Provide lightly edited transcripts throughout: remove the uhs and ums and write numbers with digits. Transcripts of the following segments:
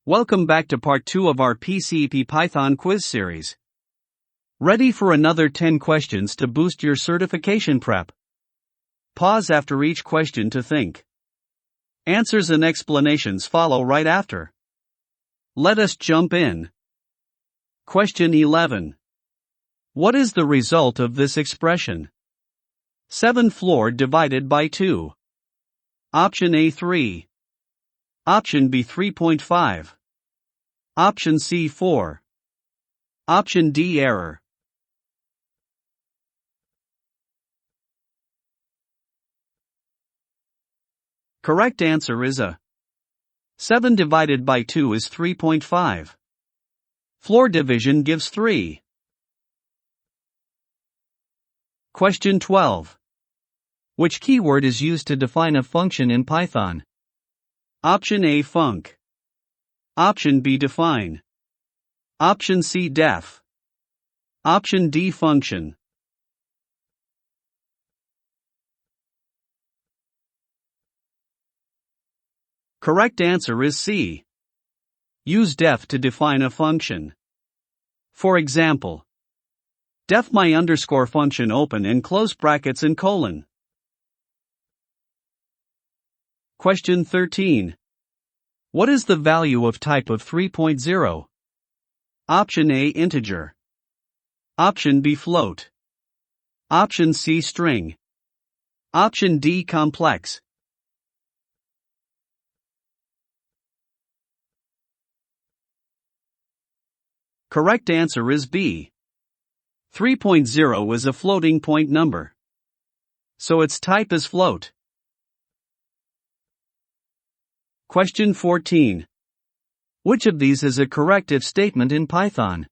Welcome back to part 2 of our PCEP Python quiz series. Ready for another 10 questions to boost your certification prep? Pause after each question to think. Answers and explanations follow right after. Let us jump in. Question 11. What is the result of this expression? 7 floor divided by 2. Option A 3. Option B 3.5. Option C 4. Option D error. Correct answer is A. 7 divided by 2 is 3.5. Floor division gives 3. Question 12. Which keyword is used to define a function in Python? Option A func. Option B define. Option C def. Option D function. Correct answer is C. Use def to define a function. For example, def my underscore function open and close brackets and colon. Question 13. What is the value of type of 3.0? Option A integer. Option B float. Option C string. Option D complex. Correct answer is B. 3.0 is a floating point number, so its type is float. Question 14. Which of these is a correct if statement in Python?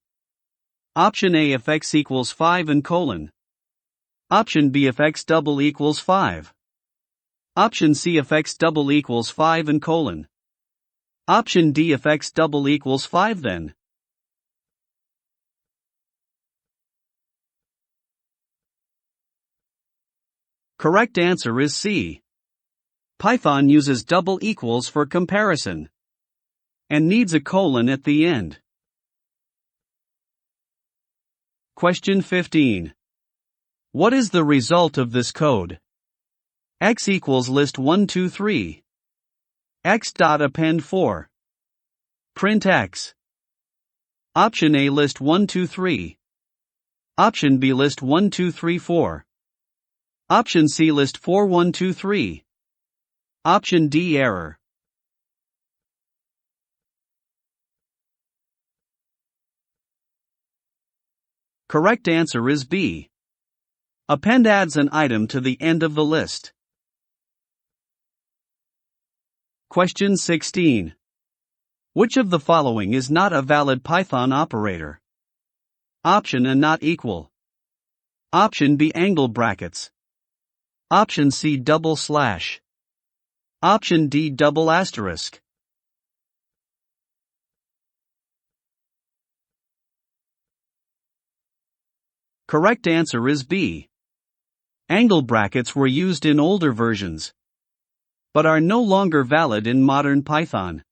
Option A if x equals 5 and colon. Option B if x double equals 5. Option C if x double equals 5 and colon. Option D if x double equals 5 then. Correct answer is C. Python uses double equals for comparison and needs a colon at the end. Question 15. What is the result of this code? X equals list 1 2 3. X dot append 4. Print X. Option A list 1 2 3. Option B list 1 2 3 4. Option C list 4 1 2 3. Option D error. Correct answer is B. Append adds an item to the end of the list. Question 16. Which of the following is not a valid Python operator? Option A not equal. Option B angle brackets. Option C double slash. Option D double asterisk. Correct answer is B. Angle brackets were used in older versions, but are no longer valid in modern Python.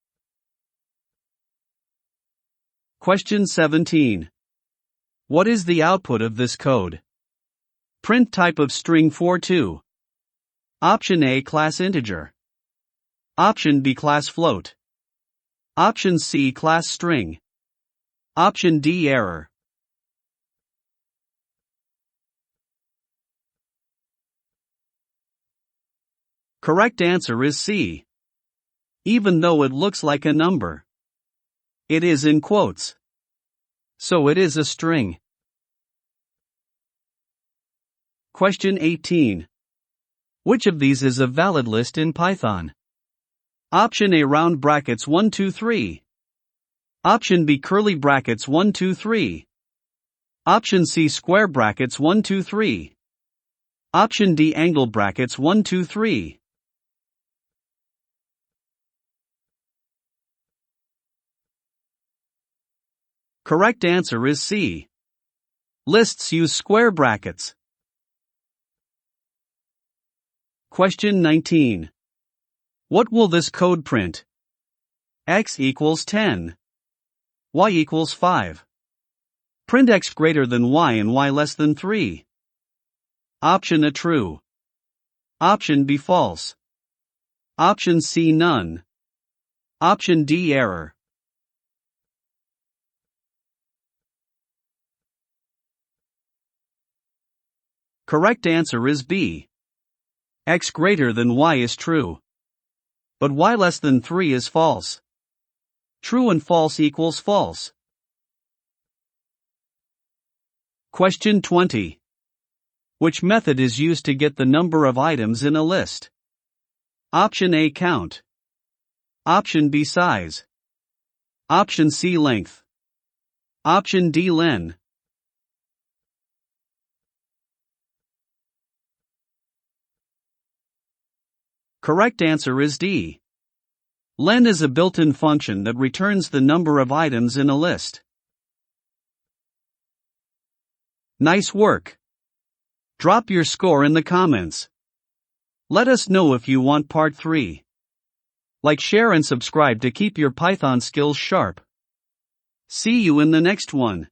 Question 17. What is the output of this code? Print type of string 42. Option A class integer. Option B class float. Option C class string. Option D error. Correct answer is C. Even though it looks like a number, it is in quotes, so it is a string. Question 18. Which of these is a valid list in Python? Option A round brackets 1 2 3. Option B curly brackets 1 2 3. Option C square brackets 1 2 3. Option D angle brackets 1 2 3. Correct answer is C. Lists use square brackets. Question 19. What will this code print? X equals 10. Y equals 5. Print X greater than Y and Y less than 3. Option A true. Option B false. Option C none. Option D error. Correct answer is B. X greater than Y is true. But Y less than 3 is false. True and false equals false. Question 20. Which method is used to get the number of items in a list? Option A count. Option B size. Option C length. Option D len. Correct answer is D. Len is a built-in function that returns the number of items in a list. Nice work. Drop your score in the comments. Let us know if you want part 3. Like, share and subscribe to keep your Python skills sharp. See you in the next one.